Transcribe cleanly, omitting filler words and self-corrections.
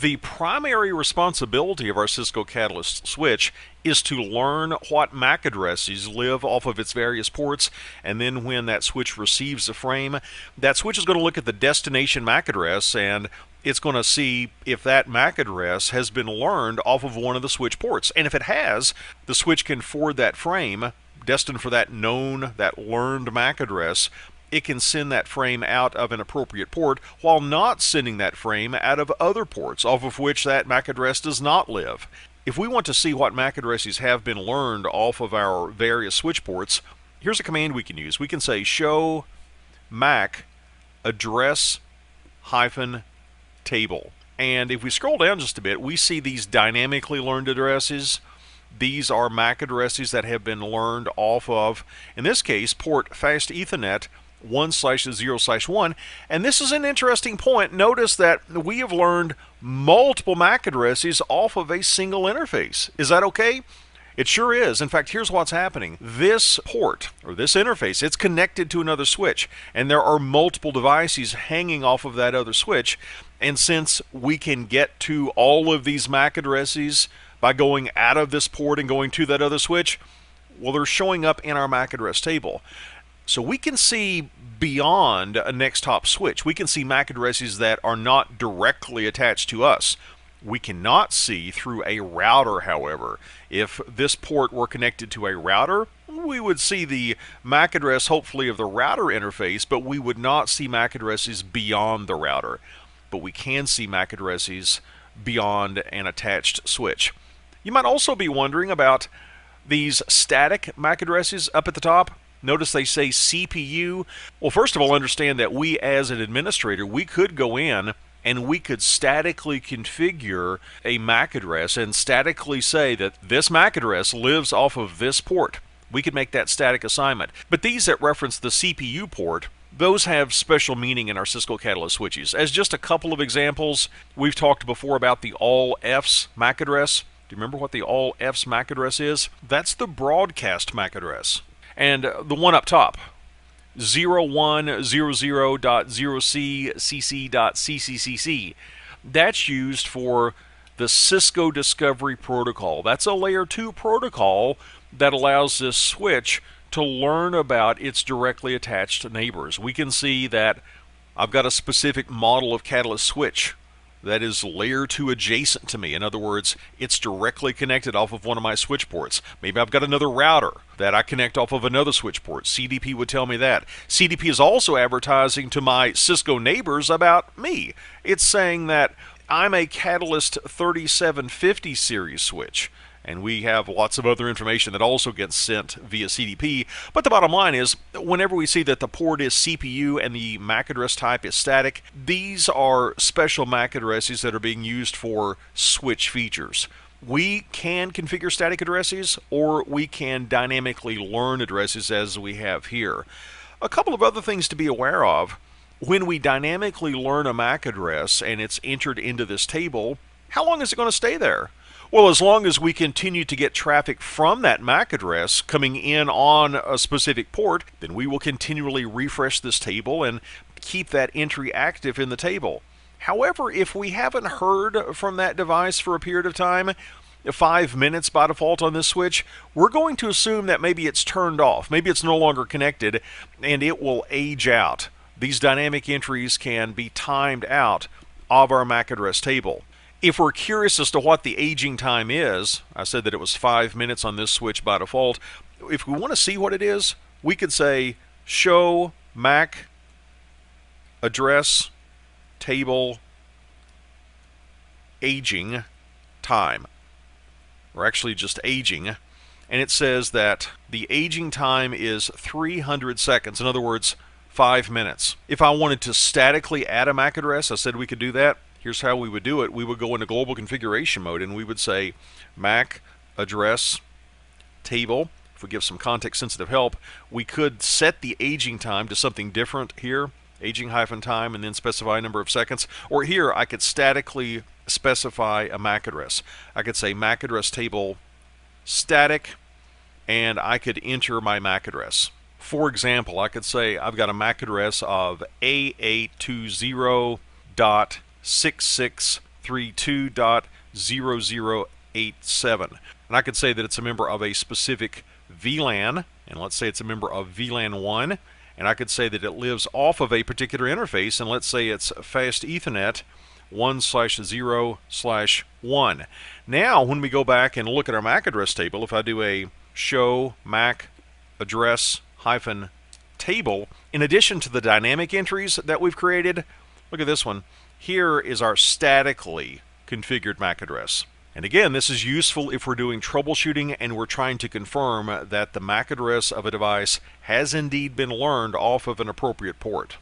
The primary responsibility of our Cisco Catalyst switch is to learn what MAC addresses live off of its various ports, and then when that switch receives a frame, that switch is going to look at the destination MAC address, and it's going to see if that MAC address has been learned off of one of the switch ports. And if it has, the switch can forward that frame destined for that known, that learned MAC address. It can send that frame out of an appropriate port while not sending that frame out of other ports off of which that MAC address does not live. If we want to see what MAC addresses have been learned off of our various switch ports, here's a command we can use. We can say show MAC address hyphen table. And if we scroll down just a bit, we see these dynamically learned addresses. These are MAC addresses that have been learned off of, in this case, port fast Ethernet 1/0/1, and this is an interesting point. Notice that we have learned multiple MAC addresses off of a single interface. Is that okay? It sure is. In fact, here's what's happening. This port, or this interface, it's connected to another switch, and there are multiple devices hanging off of that other switch, and since we can get to all of these MAC addresses by going out of this port and going to that other switch, well, they're showing up in our MAC address table. So we can see beyond a next hop switch. We can see MAC addresses that are not directly attached to us. We cannot see through a router, however. If this port were connected to a router, we would see the MAC address, hopefully, of the router interface, but we would not see MAC addresses beyond the router. But we can see MAC addresses beyond an attached switch. You might also be wondering about these static MAC addresses up at the top. Notice they say CPU. Well, first of all, understand that we as an administrator, we could go in and we could statically configure a MAC address and statically say that this MAC address lives off of this port. We could make that static assignment. But these that reference the CPU port, those have special meaning in our Cisco Catalyst switches. As just a couple of examples, we've talked before about the all Fs MAC address. Do you remember what the all Fs MAC address is? That's the broadcast MAC address. And the one up top, 0100.0c.cc.ccccc, that's used for the Cisco Discovery Protocol. That's a layer 2 protocol that allows this switch to learn about its directly attached neighbors. We can see that I've got a specific model of Catalyst switch that is layer 2 adjacent to me. In other words, it's directly connected off of one of my switch ports. Maybe I've got another router that I connect off of another switch port. CDP would tell me that. CDP is also advertising to my Cisco neighbors about me. It's saying that I'm a Catalyst 3750 series switch. And we have lots of other information that also gets sent via CDP. But the bottom line is, whenever we see that the port is CPU and the MAC address type is static, these are special MAC addresses that are being used for switch features. We can configure static addresses, or we can dynamically learn addresses as we have here. A couple of other things to be aware of. When we dynamically learn a MAC address and it's entered into this table, how long is it going to stay there? Well, as long as we continue to get traffic from that MAC address coming in on a specific port, then we will continually refresh this table and keep that entry active in the table. However, if we haven't heard from that device for a period of time, 5 minutes by default on this switch, we're going to assume that maybe it's turned off, maybe it's no longer connected, and it will age out. These dynamic entries can be timed out of our MAC address table. If we're curious as to what the aging time is, I said that it was 5 minutes on this switch by default. If we want to see what it is, we could say show MAC address table aging time. Or actually just aging. And it says that the aging time is 300 seconds. In other words, 5 minutes. If I wanted to statically add a MAC address, I said we could do that. Here's how we would do it. We would go into global configuration mode and we would say MAC address table. If we give some context sensitive help, we could set the aging time to something different here, aging hyphen time, and then specify a number of seconds. Or here I could statically specify a MAC address. I could say MAC address table static, and I could enter my MAC address. For example, I could say I've got a MAC address of A820.66 192.0087. And I could say that it's a member of a specific VLAN, and let's say it's a member of VLAN 1, and I could say that it lives off of a particular interface, and let's say it's Fast Ethernet 1/0/1. Now, when we go back and look at our MAC address table, if I do a show MAC address hyphen table, in addition to the dynamic entries that we've created, look at this one. Here is our statically configured MAC address. And again, this is useful if we're doing troubleshooting and we're trying to confirm that the MAC address of a device has indeed been learned off of an appropriate port.